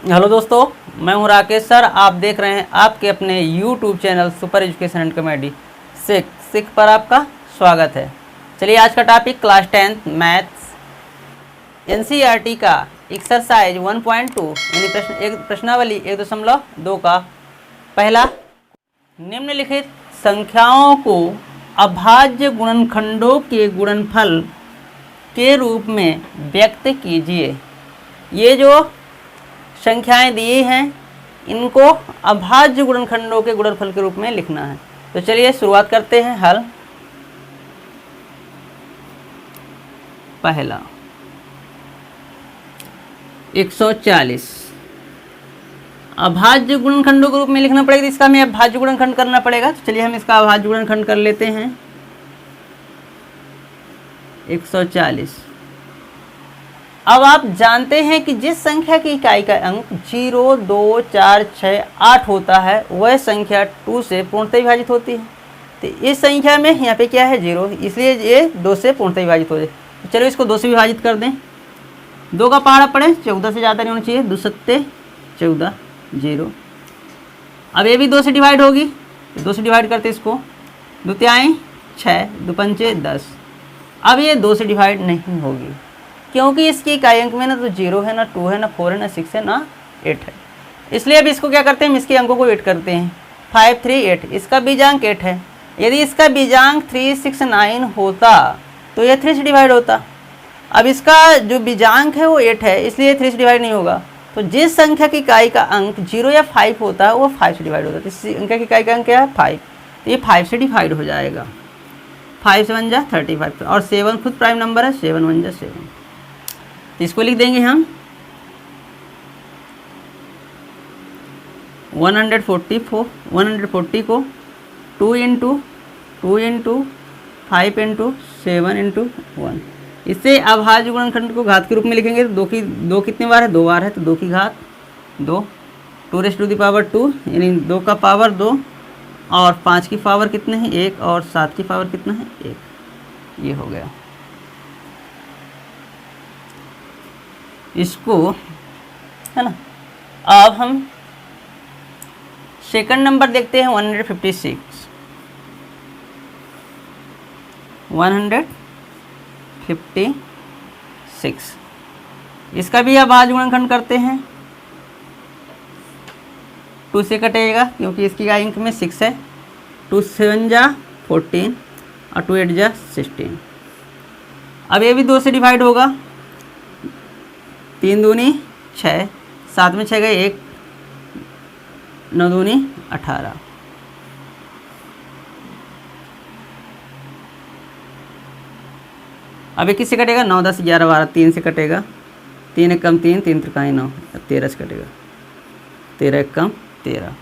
Hello दोस्तों, मैं हूं राकेश सर। आप देख रहे हैं आपके अपने YouTube channel super education and comedy Sikh पर आपका स्वागत है। चलिए आज का topic class 10th maths NCERT का एक्सरसाइज 1.2 यानी प्रश्नावली 1.2 का पहला, निम्नलिखित संख्याओं को अभाज्य गुणनखंडों के गुणनफल के रूप में व्यक्त कीजिए। ये जो संख्याएं दी हैं इनको अभाज्य गुणनखंडों के गुणनफल के रूप में लिखना है। तो चलिए शुरुआत करते हैं। हल पहला 140 अभाज्य गुणनखंडों के रूप में लिखना पड़ेगा, इसका हमें अभाज्य गुणनखंड करना पड़ेगा। तो चलिए हम इसका अभाज्य गुणनखंड कर लेते हैं। 140। अब आप जानते हैं कि जिस संख्या की इकाई का अंक 0, 2, 4, 6, 8 होता है वह संख्या 2 से पूर्णतः विभाजित होती है। तो इस संख्या में यहाँ पे क्या है 0, इसलिए ये 2 से पूर्णतः विभाजित हो जाए। तो चलो इसको 2 से विभाजित कर दें। 2 का पहाड़ा पड़े 14 से ज़्यादा नहीं होना चाहिए। 2 सत्ते 14 0। अब ये भी 2 से डिवाइड होगी, 2 से डिवाइड करते इसको। 2 तिहाई 6, 2 पंचे 10। अब ये 2 से डिवाइड नहीं होगी क्योंकि इसकी इकाई अंक में ना तो 0 है, ना 2 है, ना 4 है, ना 6 है, ना 8 है। इसलिए अब इसको क्या करते हैं, हम इसके अंकों को 8 करते हैं। 5, 3, 8। इसका बीजांक 8 है। यदि इसका बीजांक 3, 6, 9 होता तो ये 3 से डिवाइड होता। अब इसका जो बीजांक है वो 8 है, इसलिए 3 से डिवाइड नहीं होगा। तो जिस संख्या की इकाई का अंक 0 या 5 होता है वो 5 से डिवाइड होता है। तो इस संख्या की इकाई का अंक क्या है 5, तो ये 5 से डिवाइड हो जाएगा। 5 से 1 जा 35 और 7 खुद प्राइम नंबर है। 7 1 जा 7। इसको लिख देंगे हम 144। 140 को 2 इंटू 5 इंटू 7 इंटू 1। इससे अभाज्य गुणनखंड को घात के रूप में लिखेंगे। तो 2 कितने बार है, 2 बार है, तो 2 की घात 2। 2 रेज़ टू द पावर 2 यानी 2 का पावर 2 और 5 की पावर कितने हैं 1 और 7 की पावर कितना है 1। ये हो गया। इसको है ना। अब हम सेकंड नंबर देखते हैं 156। 156 इसका भी अभाज्य गुणनखंड करते हैं। 2 से कटेगा क्योंकि इसकी अंक में 6 है। 2 7 जा 14 और 2 8 जा 16। अब ये भी 2 से डिवाइड होगा। 3 दूनी 6, 7 में 6 गए 1, 9 दूनी 18। अब ये किससे कटेगा 9 10 11 12 3 से कटेगा। 3 एक कम 3, 3 त्रिकाई 9, 13 से कटेगा। 13 एक कम 13,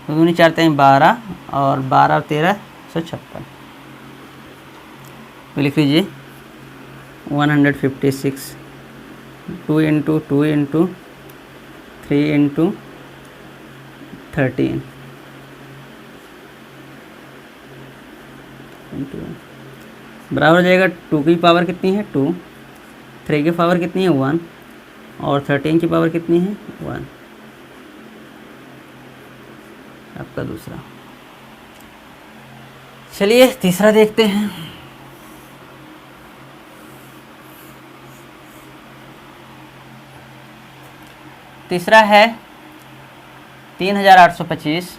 2 दूनी 4 3 12 और 12 और 13 156। तो लिख लीजिए 156 2 इंटू 2 इंटू 3 इंटू 13 बराबर हो जाएगा। 2 की पावर कितनी है 2, 3 की पावर कितनी है 1 और 13 की पावर कितनी है 1। आपका दूसरा। चलिए तीसरा देखते हैं। तीसरा है 3825।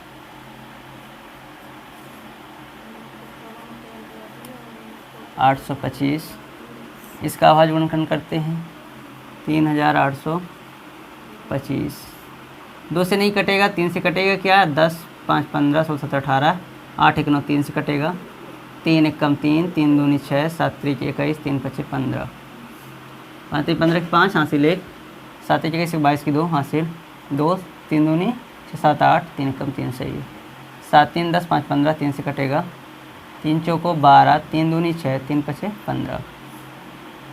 825 इसका अभाज्य गुणनखंड करते हैं। 3825 2 से नहीं कटेगा, 3 से कटेगा क्या 10 5 15 16 17 18 8 1 9 3 से कटेगा। 3 एक कम 3, 3 दूनी 6, 7 3 21, 3 5 15, 5 3 15 की 5 हासिल 1, 7 1 22 की 2 हासिल 2, 3 दूनी 6 7 8, 3 कम 3 सही है। 7 3 10 5 15 3 से कटेगा। 3 चौको 12, 3 दूनी 6, 3 5 15,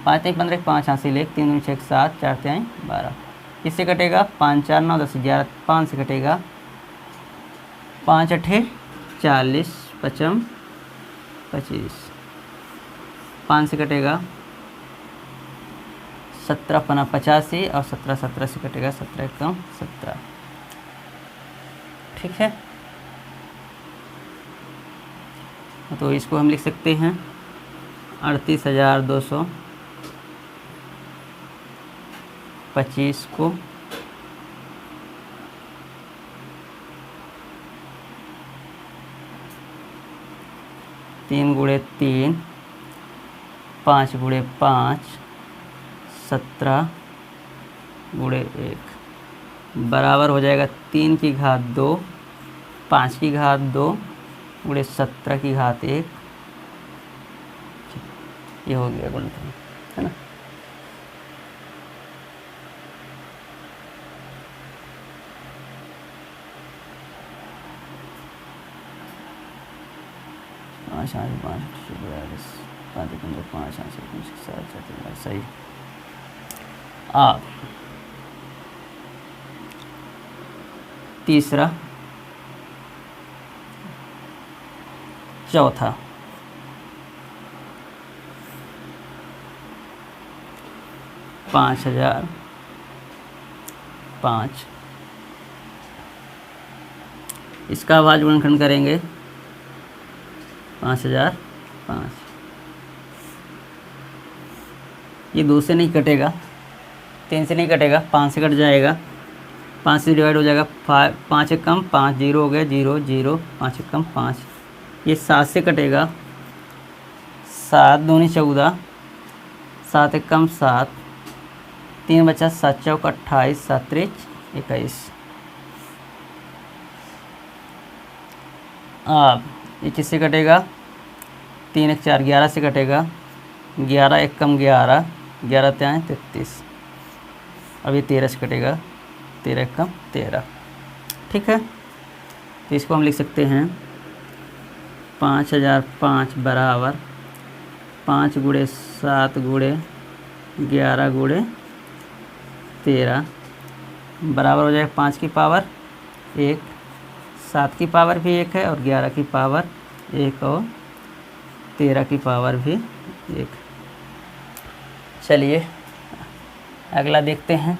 5 3 15 की 5 हासिल 1, 3 दूनी 6 7, 4 3 12। इससे कटेगा 5 4 9 10 11, 5 से कटेगा। 5 8 40 55 25, 5 से कटेगा। 17 पना 85 और 17 17 से कटेगा 17 कम 17। ठीक है, तो इसको हम लिख सकते हैं 38,225 को 3 गुणे 3 5 गुणे 5 17 गुणे 1 बराबर हो जाएगा 3 की घात 2 5 की घात 2 गुणे 17 की घात 1। ये हो गया गुणनफल, है ना। सही। अब तीसरा चौथा 5005 इसका आवाज गुणनखंड करेंगे 5005। ये 2 से नहीं कटेगा, 3 से नहीं कटेगा, 5 से कट जाएगा, 5 से डिवाइड हो जाएगा 5 एक कम 5 0 हो गया 0 0 5 एक कम 5। ये 7 से कटेगा 7 दूनी 14 7 एक कम 7 3 बचा 7 चौक 28 7 त्रिक 21। अब ये किससे कटेगा 3 एक 4 11 से कटेगा 11 एक कम 11 11 त्याएँ 33। अब ये 13 से कटेगा 13 एक कम 13। ठीक है, तो इसको हम लिख सकते हैं 5005 बराबर 5 गुणे 7 गुणे 11 गुणे 13 बराबर हो जाएगा 5 की पावर 1 7 की पावर भी 1 है और 11 की पावर 1 और 13 की पावर भी 1। चलिए अगला देखते हैं।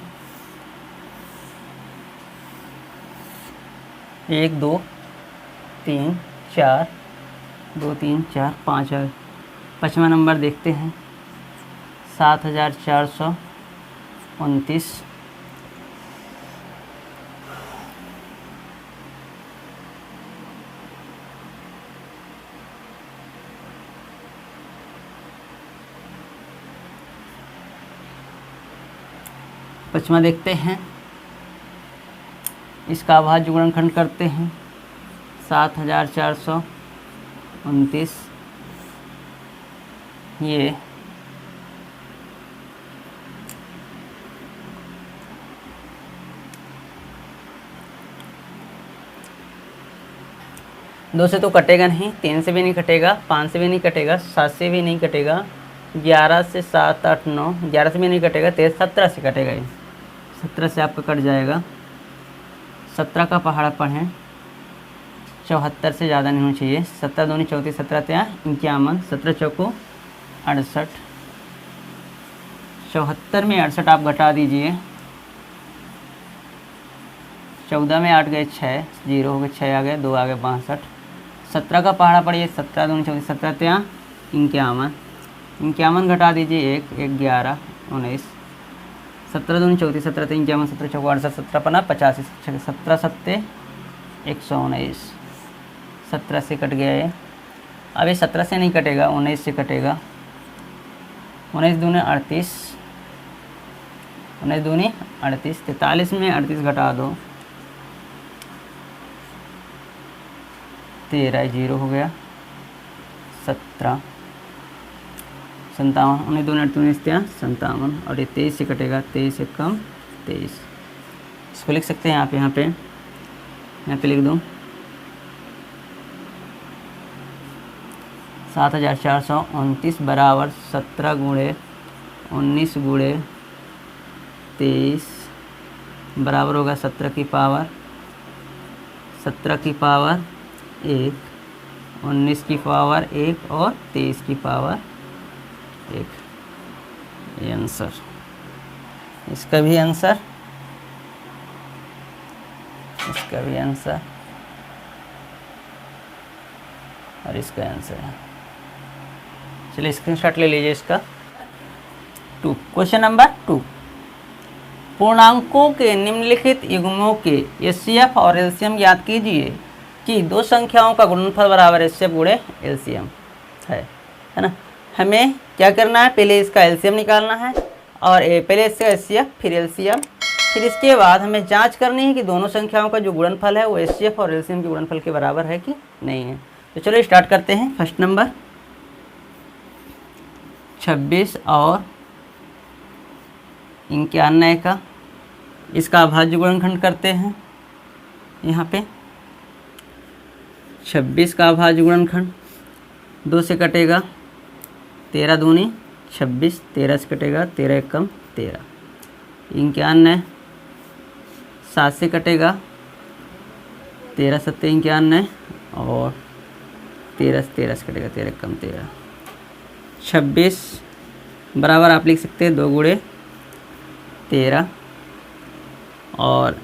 1 2 3 4 2 3 4 5 है। 5वां नंबर देखते हैं 7429। पचमा देखते हैं, इसका अभाज्य गुणनखंड करते हैं 7429। ये दो से तो कटेगा नहीं, 3 से भी नहीं कटेगा, 5 से भी नहीं कटेगा, 7 से भी नहीं कटेगा, 11 से 7 8 9 11 से भी नहीं कटेगा, 13 17 से कटेगा। ये 17 से आपका कट जाएगा। 17 का पहाड़ा पढ़ें 74 से ज़्यादा नहीं होना चाहिए। 17 दूनी 34 17 त्या 51 17 चौको 68। 74 में 68 आप घटा दीजिए। 14 में 8 गए 6 0 हो गए 6 आ गए 2 आ गए 62। 17 का पहाड़ा पढ़िए 17 दूनी 34 17 त्या 51 51 घटा दीजिए 1 1 11 19। 17 दूनी 34 17 3 51 17 चौको 68 17 पना 85 17 सत्ते 119। 17 से कट गया ये। अब ये 17 से नहीं कटेगा, 19 से कटेगा। 19 दूनी 38 19 दूनी 38 43 में 38 घटा दो 13 0 हो गया 17 57 19 दूनी 38 त्या 57 और ये 23 से कटेगा 23 से कम 23। इसको लिख सकते हैं आप यहाँ पे लिख दूँ 7429 बराबर 17 गुणे 19 गुणे 23 बराबर होगा 17 की पावर 1 19 की पावर 1 और 23 की पावर 1। ये आंसर। इसका भी आंसर, इसका भी आंसर और इसका आंसर है। चलिए स्क्रीनशॉट ले लीजिए इसका। 2, क्वेश्चन नंबर 2, पूर्णांकों के निम्नलिखित युग्मों के एचसीएफ और एलसीएम ज्ञात कीजिए कि दो संख्याओं का गुणनफल बराबर एचसीएफ गुणे एलसीएम है ना। हमें क्या करना है, पहले इसका एलसीएम निकालना है और पहले इसका एचसीएफ फिर एलसीएम, फिर इसके बाद हमें जांच करनी है कि दोनों संख्याओं का जो गुणनफल है वो एचसीएफ और एलसीएम के गुणनफल के बराबर है कि नहीं है। तो चलो स्टार्ट करते हैं। फर्स्ट नंबर 26 और 91 का, इसका अभाज्य गुणनखंड करते हैं। यहाँ पे 26 का अभाज्य गुणनखंड 2 से कटेगा, 13 दूनी 26, 13 से कटेगा, 13 एकम 13, 91 7 से कटेगा, 13 सत्ते 91 और 13 से कटेगा, 13 एकम 13, 26 बराबर आप लिख सकते हैं 2 गुणे 13 और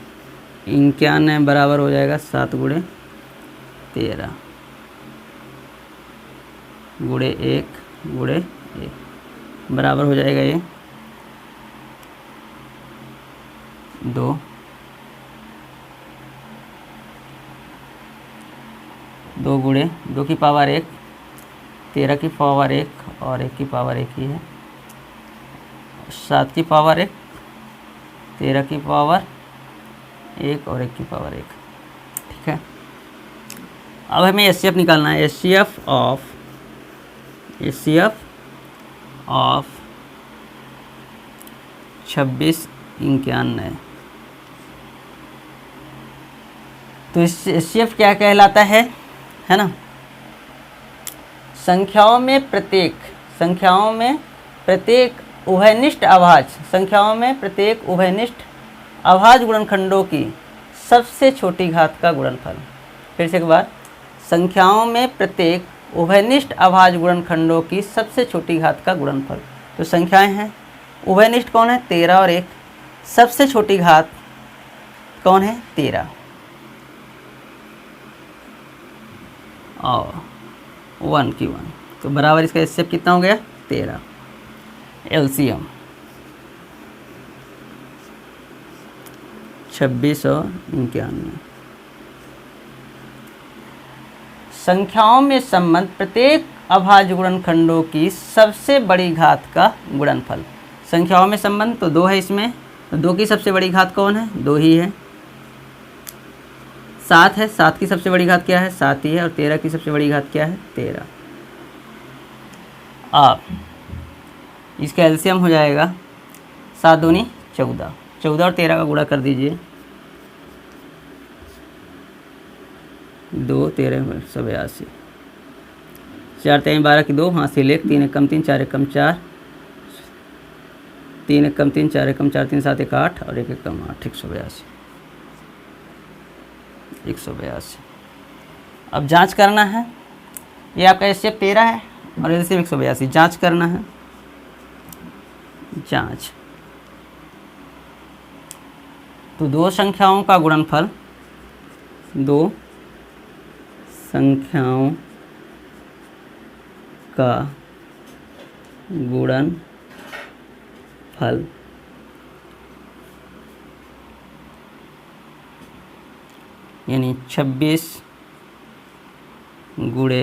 91 बराबर हो जाएगा 7 गुणे 13 गुणे 1 गुणे 1 बराबर हो जाएगा ये 2 गुणे 2 की पावर 1, 13 की पावर 1 और 1 की पावर 1 ही है, 7 की पावर 1, 13 की पावर 1 और 1 की पावर 1। ठीक है, अब हमें एचसीएफ निकालना है। एचसीएफ ऑफ 26 91, तो इस एचसीएफ क्या कहलाता है ना, संख्याओं में प्रत्येक उभयनिष्ठ अभाज्य गुणनखंडों की सबसे छोटी घात का गुणनफल। फिर से एक बार, संख्याओं में प्रत्येक उभयनिष्ठ अभाज्य गुणनखंडों की सबसे छोटी घात का गुणनफल। तो संख्याएं हैं, उभयनिष्ठ कौन है 13 और 1, सबसे छोटी घात कौन है 13 और 1 की 1, तो बराबर इसका एचसीएफ कितना हो गया 13। एलसीएम 26 और 91, संख्याओं में संबंध प्रत्येक अभाज्य गुणनखंडों की सबसे बड़ी घात का गुणनफल। संख्याओं में संबंध तो 2 है इसमें, तो 2 की सबसे बड़ी घात कौन है 2 ही है। 7 है, 7 की सबसे बड़ी घात क्या है 7 ही है, और 13 की सबसे बड़ी घात क्या है 13। आप इसका एलसीएम हो जाएगा 7 दूनी 14, 14 और 13 का गुणा कर दीजिए, 2 13 182, 4 3 12 की 2 हासिल 1, 3 एकम 3 4 एकम 4, 3 एकम 3 4 एकम 4 3 7 1 8 और 1 एकम 8, 182। अब जांच करना है, ये आपका एचसीएफ 13 है और एलसीएम 182, जांच करना है। जांच, तो दो संख्याओं का गुणनफल, दो संख्याओं का गुणनफल यानी 26 गुणे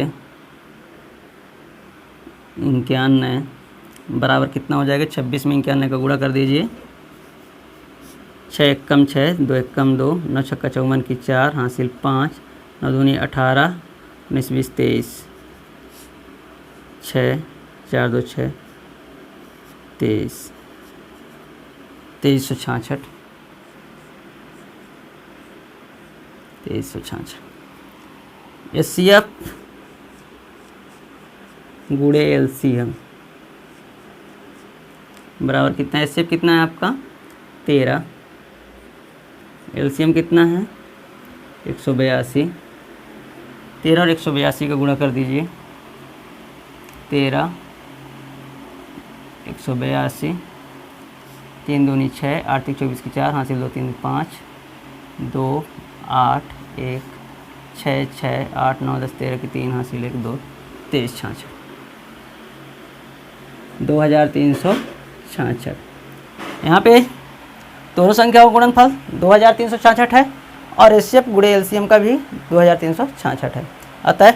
91 बराबर कितना हो जाएगा, 26 में 91 का गुणा कर दीजिए, 6 एकम 6 2 एकम 2, 9 छक्का 54 की 4 हासिल 5, 9 दूनी 18 19 20 23, 6 4 2 6 23, 2366, 2366। एचसीएफ गुणे एलसीएम बराबर कितना है, एचसीएफ कितना है आपका 13, एलसीएम कितना है 182, 13 और 182 का गुणा कर दीजिए, 13 182, 3 दूनी 6, 8 3 24 की 4, हासिल 2 3 5, 2 8 1 6 6 8 9 10 13 की 3, हासिल 1 2 23 66, 2366। यहाँ पे दोनों संख्याओं का गुणनफल 2366 है और एचसीएफ गुणे एलसीएम का भी 2366 है। अतः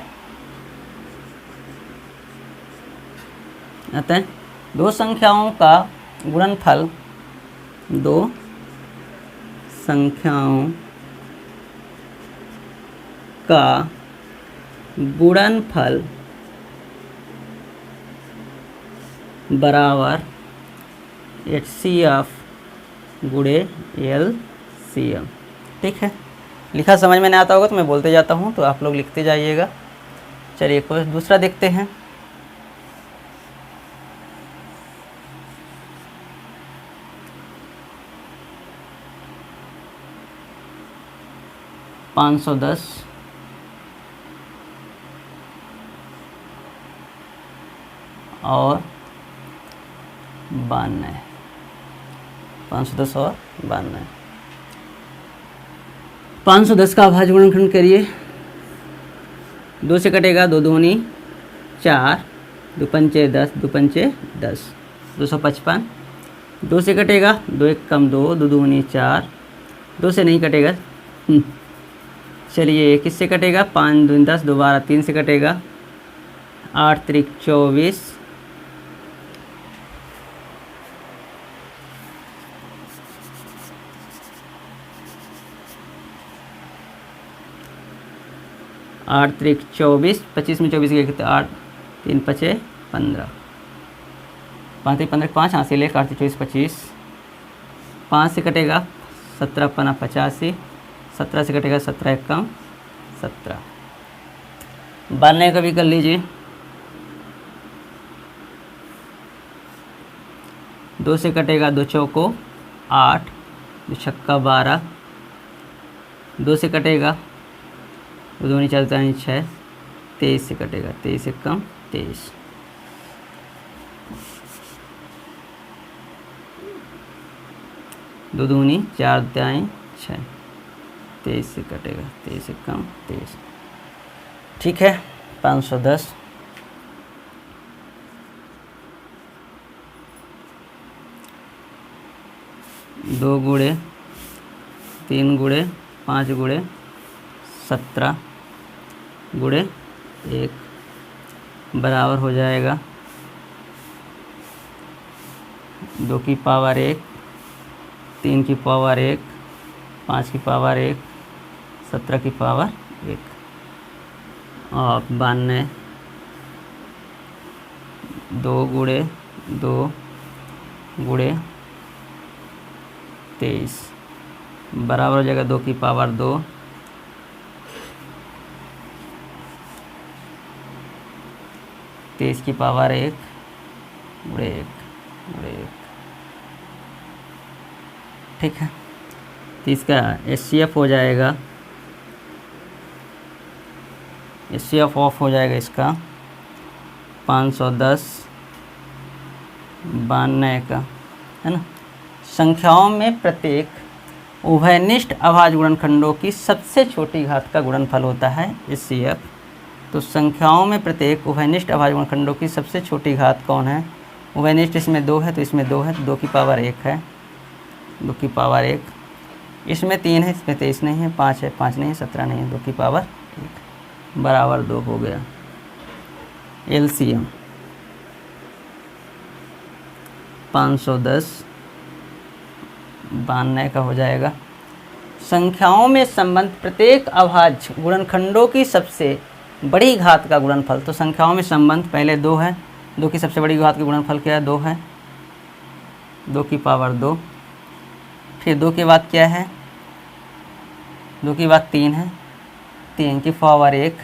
दो संख्याओं का गुणनफल बराबर एचसीएफ गुणे एलसीएम। ठीक है, लिखा समझ में नहीं आता होगा तो मैं बोलते जाता हूँ, तो आप लोग लिखते जाइएगा। चलिए कोई दूसरा देखते हैं। $510 और 92, 510 और 92। 510 का अभाज्य गुणनखंड करिए। 2 से कटेगा 2 दूनी 4, 2 पंचे 10, 2 पंचे 10, 255। 2 से कटेगा 2 1 कम 2, 2 दूनी 4, 2 से नहीं कटेगा। चलिए किससे कटेगा? 5 दूनी 10, 2 12, 3 से कटेगा। 8 3 24, 8 3 24, 25 में 24 के कितने? 8 3 5 15, 5 3 15 5, हासिल 1, 8 3 24 25। 5 से कटेगा 17 5 85, 17 से कटेगा 17 1 कम 17। 92 का भी कर लीजिए। 2 से कटेगा 2 चौको 8, 2 छक्का 12, 2 से कटेगा 2 दूनी 4 6, 23 से कटेगा 23 1 कम 23। 2 दूनी 4 6, 23 से कटेगा 23 1 कम 23। ठीक है, 510। दो गुणे 3 गुणे 5 गुणे 17 गुणे 1 बराबर हो जाएगा 2 की पावर 1, 3 की पावर 1, 5 की पावर 1, 17 की पावर 1 और 92। 2 गुणे 2 गुणे 23 बराबर हो जाएगा 2 की पावर 2, 23 की पावर 1 गुणे 1 गुणे 1। ठीक है, तो इसका एचसीएफ हो जाएगा, एचसीएफ ऑफ हो जाएगा इसका 510 92 का, है ना। संख्याओं में प्रत्येक उभयनिष्ठ अभाज्य गुणनखंडों की सबसे छोटी घात का गुणनफल होता है एचसीएफ। तो संख्याओं में प्रत्येक उभयनिष्ठ अभाज्य गुणनखंडों की सबसे छोटी घात कौन है? उभयनिष्ठ इसमें 2 है तो इसमें 2 है, तो 2 की पावर 1 है, 2 की पावर 1। इसमें 3 है, इसमें 23 नहीं है, 5 है, 5 नहीं है, 17 नहीं है, 2 की पावर 1 बराबर 2 हो गया। एलसीएम 510 92 का हो जाएगा। संख्याओं में संबंध प्रत्येक अभाज्य गुणनखंडों की सबसे बड़ी घात का गुणनफल। तो संख्याओं में संबंध पहले 2 है, 2 की सबसे बड़ी घात का गुणनफल क्या है? 2 है, 2 की पावर 2। फिर 2 के बाद क्या है? 2 के बाद 3 है, 3 की पावर 1,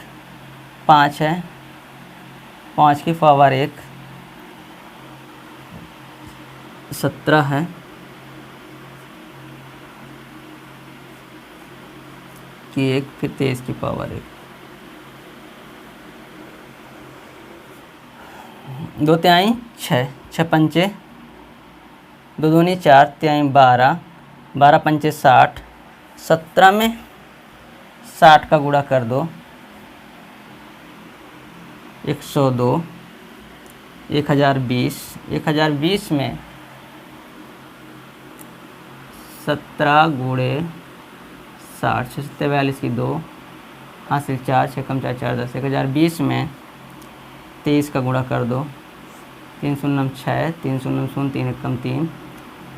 5 है, 5 की पावर 1, 17 है, की 1, फिर 23 की पावर 1। 2 तिहाई 6, 6 पंचे दो दूनी 4, 3 12, 12 पंचे 60, 17 में 60 का गुणा कर दो, 102, 1020, 1020 में 17 गुणे 60, 6 42 की 2, हासिल 4, 6 कम 4 4 10, 1020 में 23 का गुणा कर दो, 3 शून्य 6, 3 शून्य 0, 3 1 3,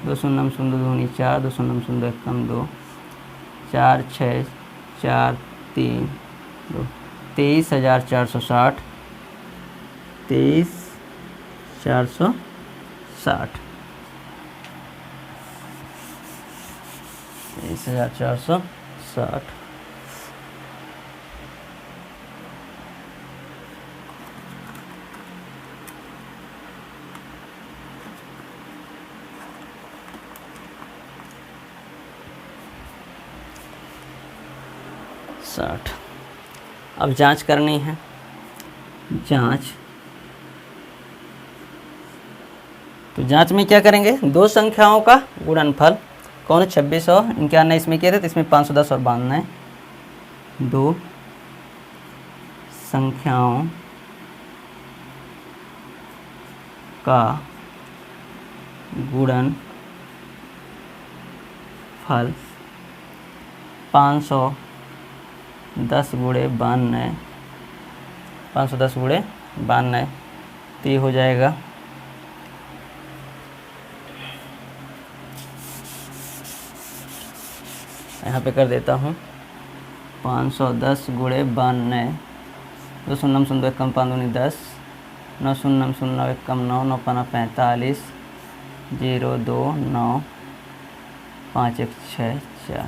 2 शून्य 0 2 दूनी 4, 2 शून्य 0 1 2, 4 6 4 3 2, 23,460, 23,460, 23,460। अब जांच करनी है। जांच, तो जांच में क्या करेंगे, दो संख्याओं का गुणनफल, कौन 26 और 91 इसमें किए थे, तो इसमें 510 और 92, दो संख्याओं का गुणनफल 510 गुणे 92, 510 गुणे 92, तो ये हो जाएगा यहाँ पे कर देता हूँ 510 गुणे 92, 2 शून्य 0 1 5 दूनी 10, 9 शून्य 0 1 9, 9 5 45, 0 2 9 5 1 6 4,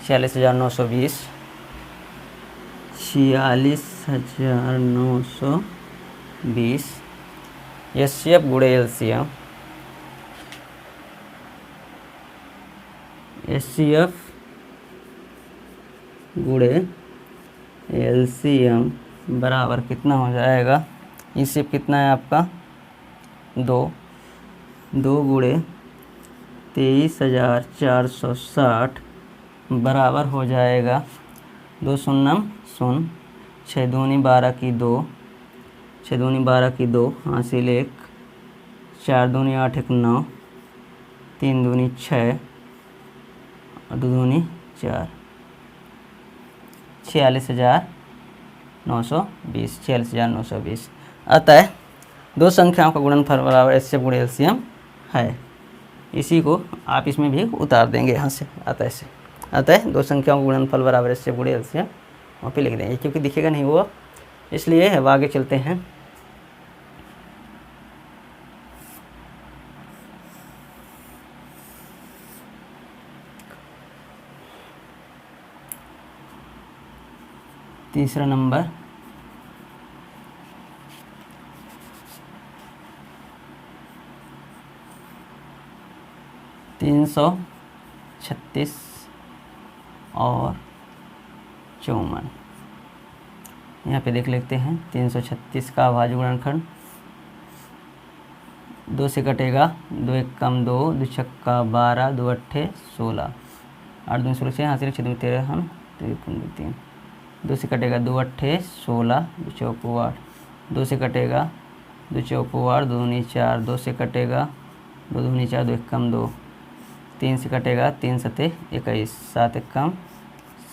46,920, 46,920। एचसीएफ गुणे एलसीएम, एचसीएफ गुणे एलसीएम बराबर कितना हो जाएगा, एचसीएफ कितना है आपका 2, 2 गुणे 23,460 बराबर हो जाएगा 2 शून्य 0, 6 दूनी 12 की 2, 6 दूनी 12 की 2, हासिल 1, 4 दूनी 8 1 9, 3 दूनी 6 और 2 दूनी 4, 46,920, 46,920। अतः दो संख्याओं का गुणनफल बराबर एचसीएफ गुणे एलसीएम है। इसी को आप इसमें भी उतार देंगे यहाँ से, अतः दो संख्याओं का गुणनफल बराबर एचसीएफ गुणे एलसीएम वहाँ पे लिख देंगे, क्योंकि दिखेगा नहीं वो, इसलिए अब आगे चलते हैं। तीसरा नंबर, तीन 336 और 54। यहाँ पे देख लेते हैं 336 का अभाज्य गुणनखंड, 2 से कटेगा, 2 1 2, 2 छक्का 12, 2 अट्ठे 16, 8 दूनी 16, 6 हासिल 6 दूनी 13, हम 3, 2 से कटेगा, 2 अट्ठे 16, 2 चौको 8, 2 से कटेगा, 2 चौको 8, 2 दूनी 4, 2 से कटेगा, 2 दूनी 4, 2 1 2, 3 से कटेगा, 3 सते 21, 7 1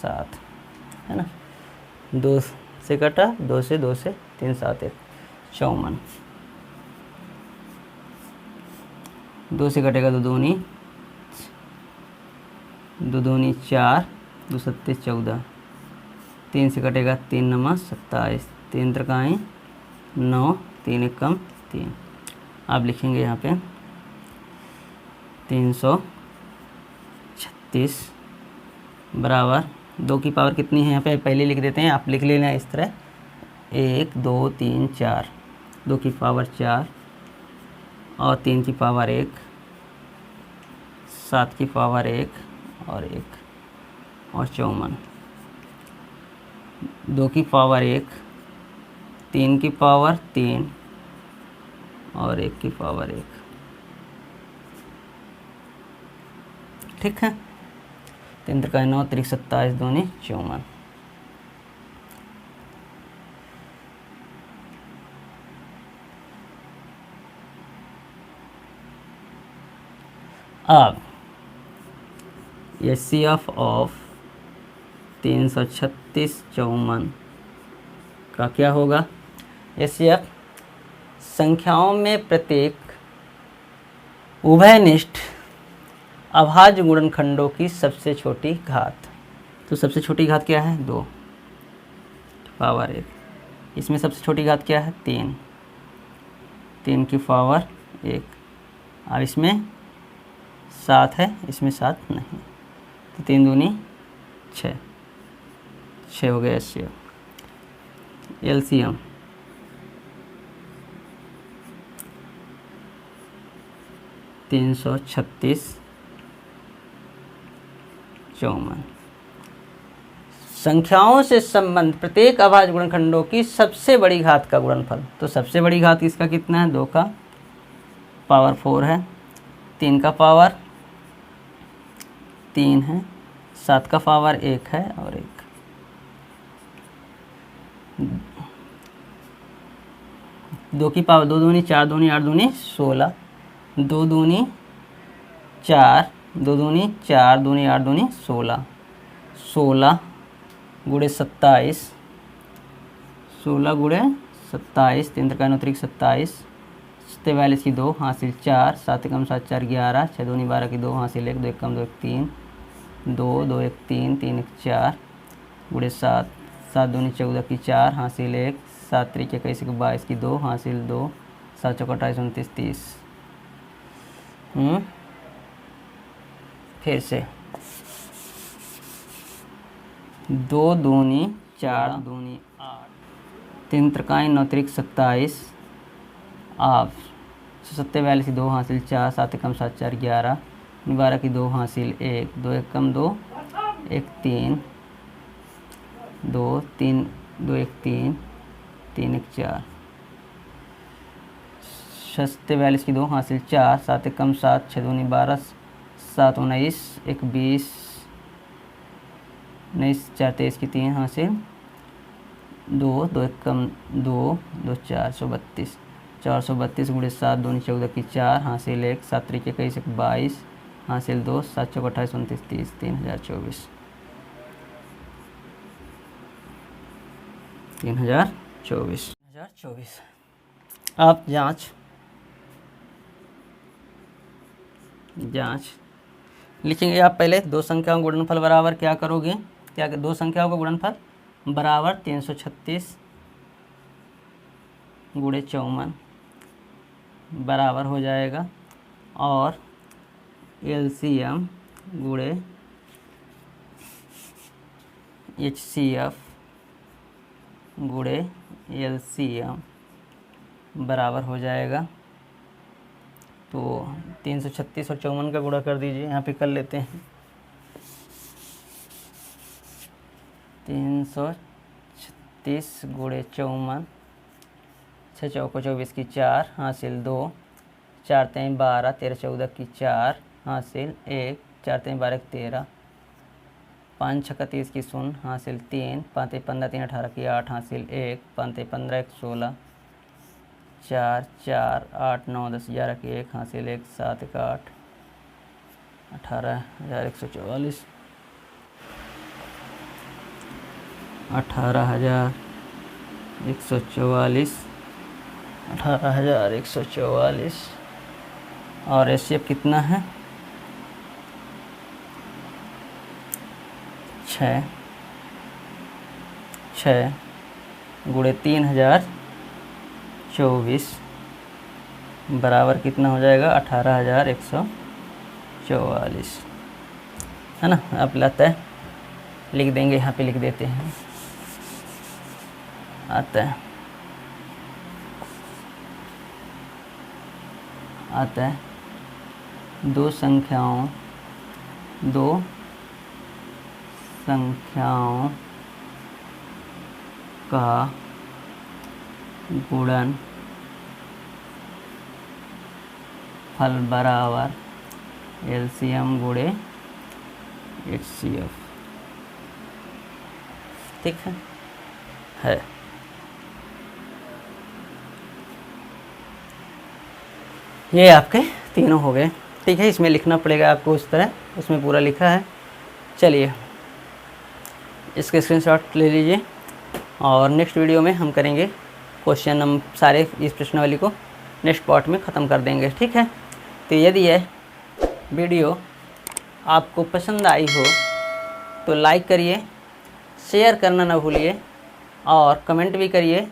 7, है ना, 2 से कटा, 2 से 3 7 1 54, 2 से कटेगा, 2 दूनी 4, 2 सत्ते 14, 3 से कटेगा, 3 9 27, 3 त्रिकाएँ 9, 3 1 3। आप लिखेंगे यहाँ पे 336 बराबर 2 की पावर कितनी है, यहाँ पे पहले लिख देते हैं, आप लिख लेना इस तरह 1 2 3 4, 2 की पावर 4 और 3 की पावर 1, 7 की पावर 1 और 1 और 54, 2 की पावर 1, 3 की पावर 3 और 1 की पावर 1, ठीक है। 3 त्रिका 9 त्रिक 27 दूनी 54। अब HCF ऑफ 336 54 का क्या होगा? HCF संख्याओं में प्रत्येक उभयनिष्ठ अभाज्य गुणनखंडों की सबसे छोटी घात। तो सबसे छोटी घात क्या है? 2 पावर 1। इसमें सबसे छोटी घात क्या है? 3 3 की पावर 1। अब इसमें 7 है, इसमें 7 नहीं, तो 3 दूनी 6, 6 हो गया HCF। LCM 336 54। संख्याओं से संबंध प्रत्येक अभाज्य गुणनखंडों की सबसे बड़ी घात का गुणनफल। तो सबसे बड़ी घात इसका कितना है? 2 का पावर 4 है, 3 का पावर 3 है, 7 का पावर 1 है और 1। 2 की पावर 2 दूनी 4 दूनी 8 दूनी 16, 2 दूनी 4, 2 दूनी 4 दूनी 8 दूनी 16, 16 गुणे 27, 16 गुणे 27, 3 त्रिका 9 त्रिक 27, 43 की 2 हासिल 4, 7 एकम 7 4 11, 6 दूनी 12 की 2 हासिल 1, 2 एकम 2 1 3, 2 2 1 3, 3 1 4 गुणे 7, 7 दूनी 14 की 4 हासिल 1, 7 त्रिक 21 की 22 की 2 हासिल 2, 7 चौका 28 29 30। फिर से 2 दूनी 4 दूनी 8, 3 त्रिकाएँ 9 त्रिक 27, आप 47 की 2 हासिल 4, 7 एकम 7 4 11, 12 की 2 हासिल 1, 2 एकम 2 1 3, 2 3 2 1 3, 3 1 4, 47 की 2 हासिल 4, 7 एकम 7, 6 दूनी 12, 7 19 1 20, 19 4 23 की 3 हासिल 2, 2 एकम 2 2 432, 432 गुणे 7 दूनी 14 की 4 हासिल 1, 7 त्रिक 21 1 22 हासिल 2, 7 चौका 28 29 30, 3024। 3024। आप जांच लिखेंगे। आप पहले दो संख्याओं का गुणनफल बराबर क्या करोगे? क्या दो संख्याओं का गुणनफल बराबर 336 गुणे 54 बराबर हो जाएगा, और LCM गुणे HCF गुणे LCM बराबर हो जाएगा। तो 336 और 54 का गुणा कर दीजिए। यहाँ पे कर लेते हैं। 336 गुणे 54, 6 चौको 24 की 4 हासिल 2, 4 3 12, 13 14 की 4 हासिल 1, 4 3 12 की 13, 5 6 30 की 0 हासिल 3, 5 15 3 18 की 8 हासिल 1, 5 15 1 16, 4 4 8 9 10 11 की 1 हासिल 1, 7 1 8, 18,144, 18,144, 18,144। और HCF कितना है? 6 गुणे 3024 बराबर कितना हो जाएगा? 18,144, है ना। आप लाता है लिख देंगे, यहाँ पे लिख देते हैं। आता है दो संख्याओं का गुणन फल बराबर LCM गुणे HCF, ठीक है। ये आपके तीनों हो गए, ठीक है। इसमें लिखना पड़ेगा आपको उस तरह, उसमें पूरा लिखा है। चलिए इसके स्क्रीनशॉट ले लीजिए और नेक्स्ट वीडियो में हम करेंगे क्वेश्चन, हम सारे इस प्रश्नावली को नेक्स्ट पार्ट में ख़त्म कर देंगे, ठीक है। तो यदि यह वीडियो आपको पसंद आई हो तो लाइक करिए, शेयर करना ना भूलिए और कमेंट भी करिए,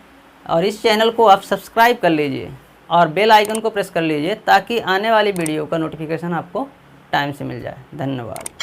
और इस चैनल को आप सब्सक्राइब कर लीजिए और बेल आइकन को प्रेस कर लीजिए ताकि आने वाली वीडियो का नोटिफिकेशन आपको टाइम से मिल जाए। धन्यवाद।